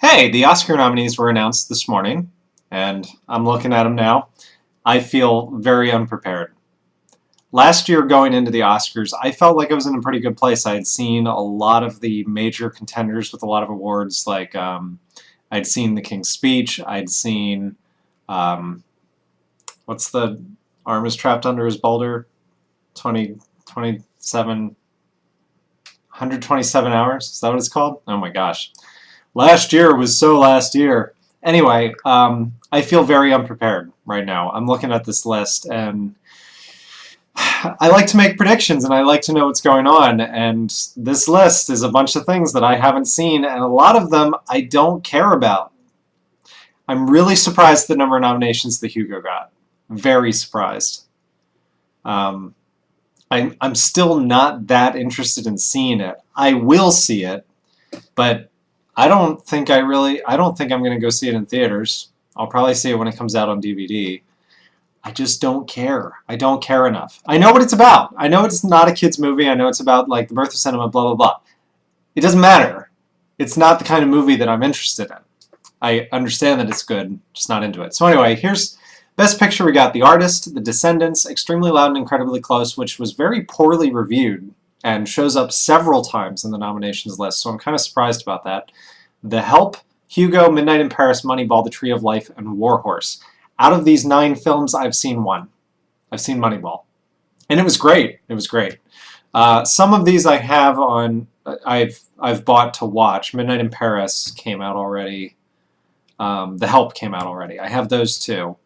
Hey, the Oscar nominees were announced this morning, and I'm looking at them now. I feel very unprepared. Last year, going into the Oscars, I felt like I was in a pretty good place. I had seen a lot of the major contenders with a lot of awards, like I'd seen The King's Speech, I'd seen, um, what's the arm is trapped under his boulder? 20, 27, 127 hours? Is that what it's called? Oh my gosh. Last year was so last year. Anyway, I feel very unprepared right now. I'm looking at this list, and I like to make predictions, and I like to know what's going on. And this list is a bunch of things that I haven't seen, and a lot of them I don't care about. I'm really surprised the number of nominations that Hugo got. Very surprised. Um, I'm still not that interested in seeing it. I will see it, but I don't think I'm going to go see it in theaters. I'll probably see it when it comes out on DVD. I just don't care. I don't care enough. I know what it's about. I know it's not a kid's movie. I know it's about like the birth of cinema, blah, blah, blah. It doesn't matter. It's not the kind of movie that I'm interested in. I understand that it's good, just not into it. So anyway, here's Best Picture. We got The Artist, The Descendants, Extremely Loud and Incredibly Close, which was very poorly reviewed and shows up several times in the nominations list, so I'm kind of surprised about that. The Help, Hugo, Midnight in Paris, Moneyball, The Tree of Life, and War Horse. Out of these 9 films, I've seen one. I've seen Moneyball. And it was great. It was great. Some of these I have on, I've bought to watch. Midnight in Paris came out already. The Help came out already. I have those too.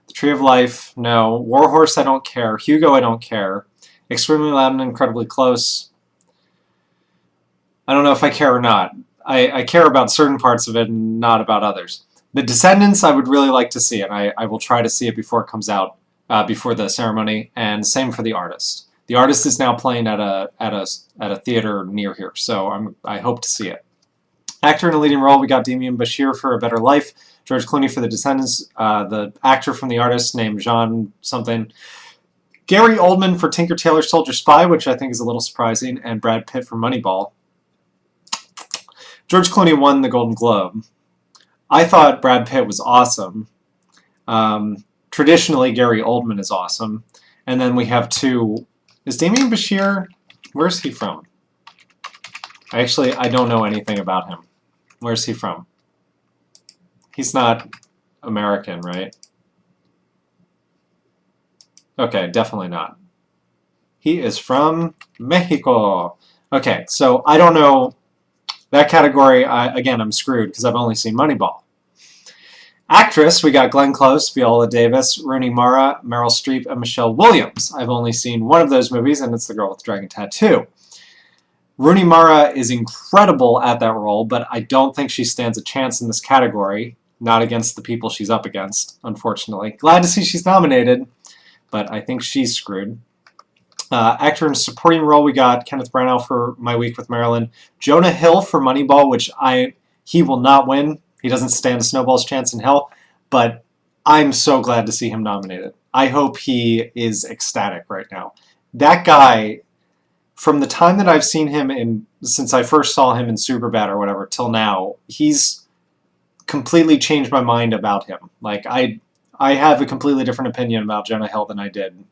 The Tree of Life, no. War Horse, I don't care. Hugo, I don't care. Extremely Loud and Incredibly Close, I don't know if I care or not. I care about certain parts of it and not about others. The Descendants, I would really like to see it. I will try to see it before it comes out, before the ceremony, and same for The Artist. The Artist is now playing at a theater near here, so I hope to see it. Actor in a leading role, we got Demian Bashir for A Better Life, George Clooney for The Descendants, the actor from The Artist named Jean something, Gary Oldman for Tinker Tailor Soldier Spy, which I think is a little surprising, and Brad Pitt for Moneyball. George Clooney won the Golden Globe. I thought Brad Pitt was awesome. Traditionally, Gary Oldman is awesome. And then we have two. Is Demian Bashir, where's he from? I don't know anything about him. Where's he from? He's not American, right? Okay, definitely not. He is from Mexico. Okay, so I don't know. That category, again, I'm screwed because I've only seen Moneyball. Actress, we got Glenn Close, Viola Davis, Rooney Mara, Meryl Streep, and Michelle Williams. I've only seen one of those movies, and it's The Girl with the Dragon Tattoo. Rooney Mara is incredible at that role, but I don't think she stands a chance in this category. Not against the people she's up against, unfortunately. Glad to see she's nominated, but I think she's screwed. Actor in a supporting role, we got Kenneth Branagh for My Week with Marilyn, Jonah Hill for Moneyball, which he will not win. He doesn't stand a snowball's chance in hell, but I'm so glad to see him nominated. I hope he is ecstatic right now. That guy, from the time that I've seen him since I first saw him in Superbad or whatever till now, he's completely changed my mind about him. Like I have a completely different opinion about Jonah Hill than I did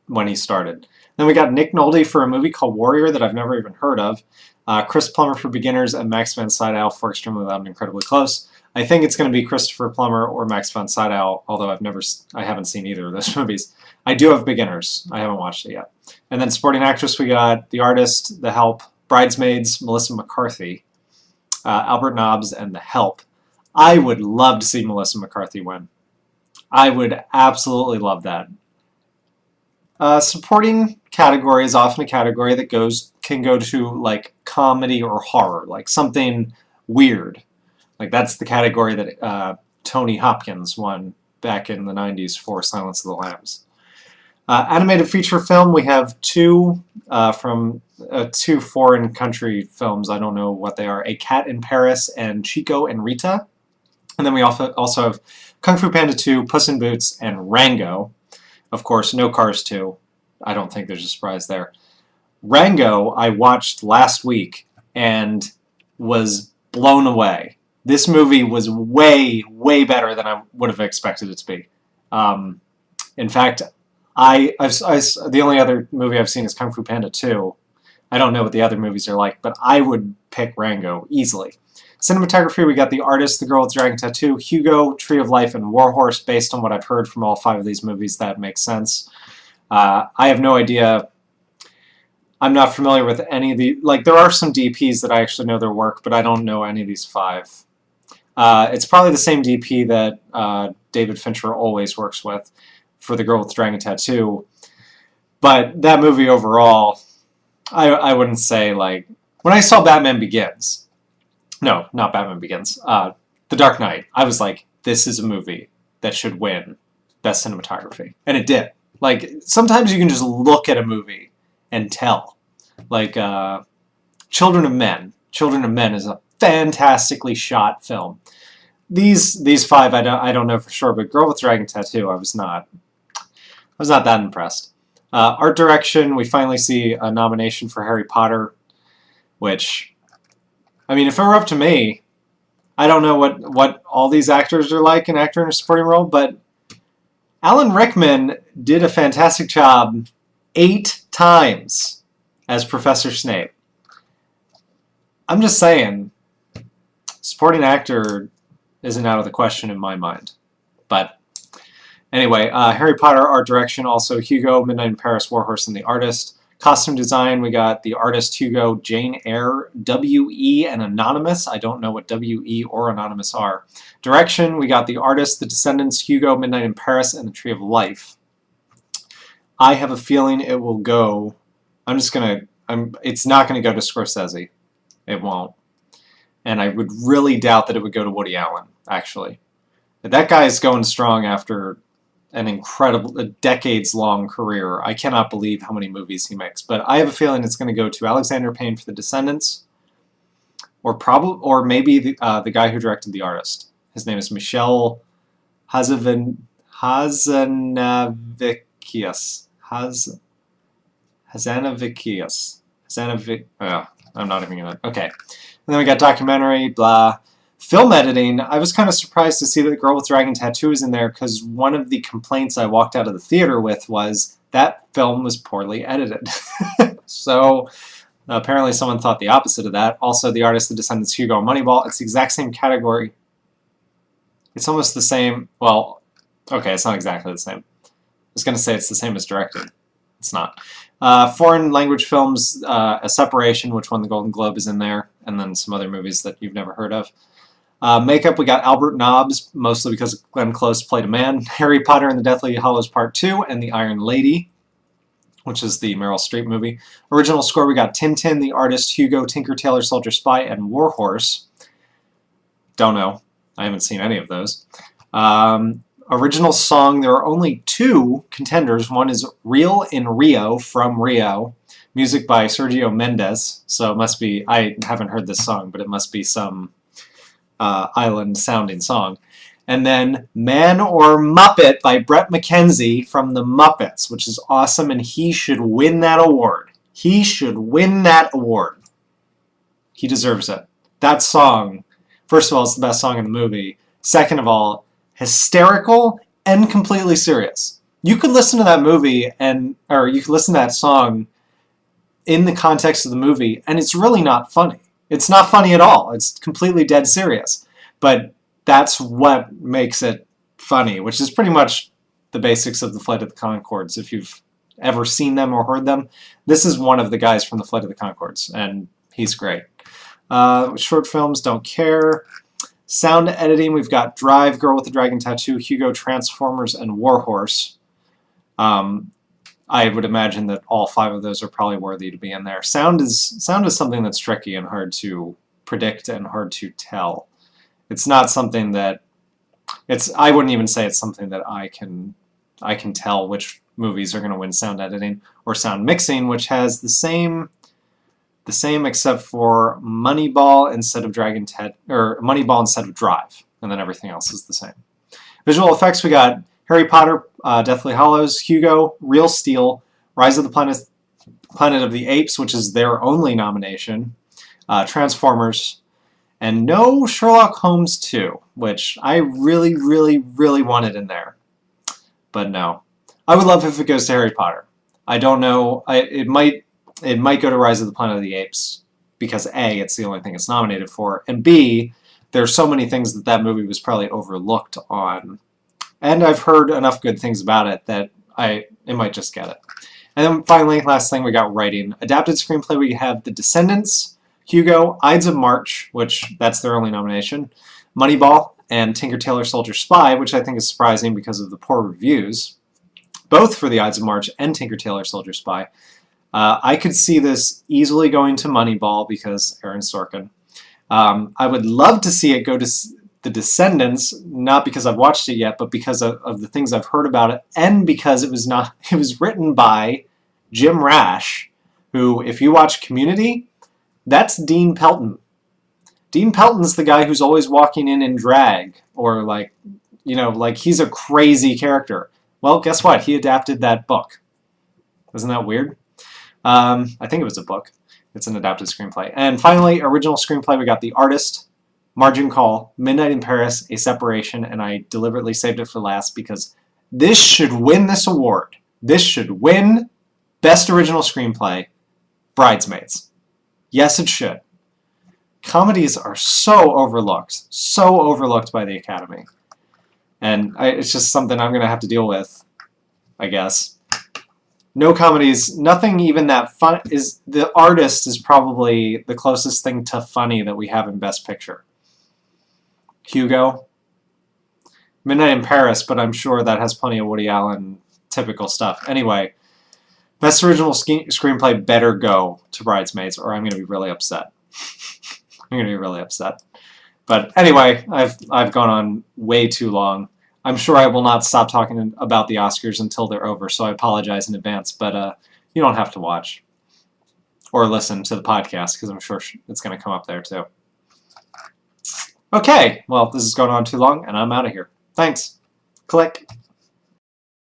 when he started. Then we got Nick Nolte for a movie called Warrior that I've never even heard of. Chris Plummer for Beginners and Max von Sydow for Extremely Loud and Incredibly Close. I think it's going to be Christopher Plummer or Max von Sydow, although I haven't seen either of those movies. I do have Beginners. I haven't watched it yet. And then supporting actress, we got The Artist, The Help, Bridesmaids, Melissa McCarthy, Albert Nobbs, and The Help. I would love to see Melissa McCarthy win. I would absolutely love that. Supporting category is often a category that can go to like comedy or horror, like something weird. Like that's the category that Tony Hopkins won back in the 90s for Silence of the Lambs. Animated feature film, we have two from two foreign country films. I don't know what they are. A Cat in Paris and Chico and Rita. And then we also have Kung Fu Panda 2, Puss in Boots, and Rango. Of course, no Cars 2. I don't think there's a surprise there. Rango I watched last week and was blown away. This movie was way, way better than I would have expected it to be. Um, in fact, the only other movie I've seen is Kung Fu Panda 2. I don't know what the other movies are like, but I would pick Rango easily. Cinematography, we got The Artist, The Girl with the Dragon Tattoo, Hugo, Tree of Life, and Warhorse. Based on what I've heard from all 5 of these movies, that makes sense. I have no idea. I'm not familiar with any of the... Like, there are some DPs that I actually know their work, but I don't know any of these 5. It's probably the same DP that David Fincher always works with for The Girl with the Dragon Tattoo. But that movie overall, I wouldn't say, like... When I saw Batman Begins... No, not Batman Begins. The Dark Knight. I was like, this is a movie that should win Best Cinematography. And it did. Like, sometimes you can just look at a movie and tell. Like, Children of Men. Children of Men is a fantastically shot film. These 5, I don't know for sure, but Girl with Dragon Tattoo, I was not that impressed. Art direction, we finally see a nomination for Harry Potter, which, I mean, if it were up to me, I don't know what all these actors are like, an actor in a supporting role, but Alan Rickman did a fantastic job 8 times as Professor Snape. I'm just saying, supporting actor isn't out of the question in my mind. But anyway, Harry Potter art direction, also Hugo, Midnight in Paris, Warhorse, and The Artist. Costume design, we got The Artist, Hugo, Jane Eyre, W.E., and Anonymous. I don't know what W.E. or Anonymous are. Direction, we got The Artist, The Descendants, Hugo, Midnight in Paris, and The Tree of Life. I have a feeling it will go... it's not going to go to Scorsese. It won't. And I would really doubt that it would go to Woody Allen, actually. That guy is going strong after an incredible, decades-long career. I cannot believe how many movies he makes. But I have a feeling it's going to go to Alexander Payne for The Descendants, or maybe the guy who directed The Artist. His name is Michel Hazanavicius. I'm not even going to... Okay. And then we got documentary, blah. Film editing, I was kind of surprised to see that The Girl with Dragon Tattoo is in there, because one of the complaints I walked out of the theater with was that film was poorly edited. So apparently someone thought the opposite of that. Also, The Artist, The Descendants, Hugo, Moneyball. It's the exact same category. It's almost the same. Well, okay, it's not exactly the same. I was going to say it's the same as directed. It's not. Foreign language films, A Separation, which won the Golden Globe, is in there, and then some other movies that you've never heard of. Makeup, we got Albert Nobbs, mostly because Glenn Close played a man, Harry Potter and the Deathly Hallows Part 2, and The Iron Lady, which is the Meryl Streep movie. Original score, we got Tintin, The Artist, Hugo, Tinker, Tailor, Soldier, Spy, and Warhorse. Don't know. I haven't seen any of those. Original song, there are only 2 contenders. One is Real in Rio from Rio, music by Sergio Mendes. So it must be, I haven't heard this song, but it must be some island-sounding song. And then Man or Muppet by Brett McKenzie from The Muppets, which is awesome, and he should win that award. He should win that award. He deserves it. That song, first of all, it's the best song in the movie. Second of all, hysterical and completely serious. You could listen to that movie or you could listen to that song in the context of the movie, and it's really not funny. It's not funny at all. It's completely dead serious. But that's what makes it funny, which is pretty much the basics of the Flight of the Conchords. If you've ever seen them or heard them, this is one of the guys from the Flight of the Conchords, and he's great. Short films, don't care. Sound editing, we've got Drive, Girl with the Dragon Tattoo, Hugo, Transformers, and Warhorse. I would imagine that all 5 of those are probably worthy to be in there. Sound is something that's tricky and hard to predict and hard to tell. It's not something that I wouldn't even say it's something that I can tell which movies are going to win sound editing or sound mixing, which has the same except for Moneyball instead of Moneyball instead of Drive, and then everything else is the same. Visual effects, we got Harry Potter, Deathly Hallows, Hugo, Real Steel, Rise of the Planet of the Apes, which is their only nomination, Transformers, And no Sherlock Holmes 2, which I really, really, really wanted in there. But no. I would love if it goes to Harry Potter. I don't know. It might go to Rise of the Planet of the Apes because A, it's the only thing it's nominated for, and B, there's so many things that movie was probably overlooked on. And I've heard enough good things about it that it might just get it. And then finally, last thing, we got writing. Adapted screenplay, we have The Descendants, Hugo, Ides of March, which that's their only nomination, Moneyball, and Tinker Tailor Soldier Spy, which I think is surprising because of the poor reviews, both for the Ides of March and Tinker Tailor Soldier Spy. I could see this easily going to Moneyball because Aaron Sorkin. I would love to see it go to The Descendants, not because I've watched it yet, but because of the things I've heard about it, and because it was written by Jim Rash, who, if you watch Community, that's Dean Pelton. Dean Pelton's the guy who's always walking in drag, or like he's a crazy character. Well, guess what? He adapted that book. Isn't that weird? I think it was a book. It's an adapted screenplay. And finally, original screenplay, we got The Artist, Margin Call, Midnight in Paris, A Separation, and I deliberately saved it for last because this should win this award. This should win Best Original Screenplay, Bridesmaids. Yes, it should. Comedies are so overlooked by the Academy. And it's just something I'm going to have to deal with, I guess. No comedies, nothing even that fun. The Artist is probably the closest thing to funny that we have in Best Picture. Hugo, Midnight in Paris, but I'm sure that has plenty of Woody Allen typical stuff. Anyway, Best Original Screenplay better go to Bridesmaids, or I'm going to be really upset. I'm going to be really upset. But anyway, I've gone on way too long. I'm sure I will not stop talking about the Oscars until they're over, so I apologize in advance. But you don't have to watch or listen to the podcast because I'm sure it's going to come up there too. Okay, well, this has gone on too long, and I'm out of here. Thanks. Click.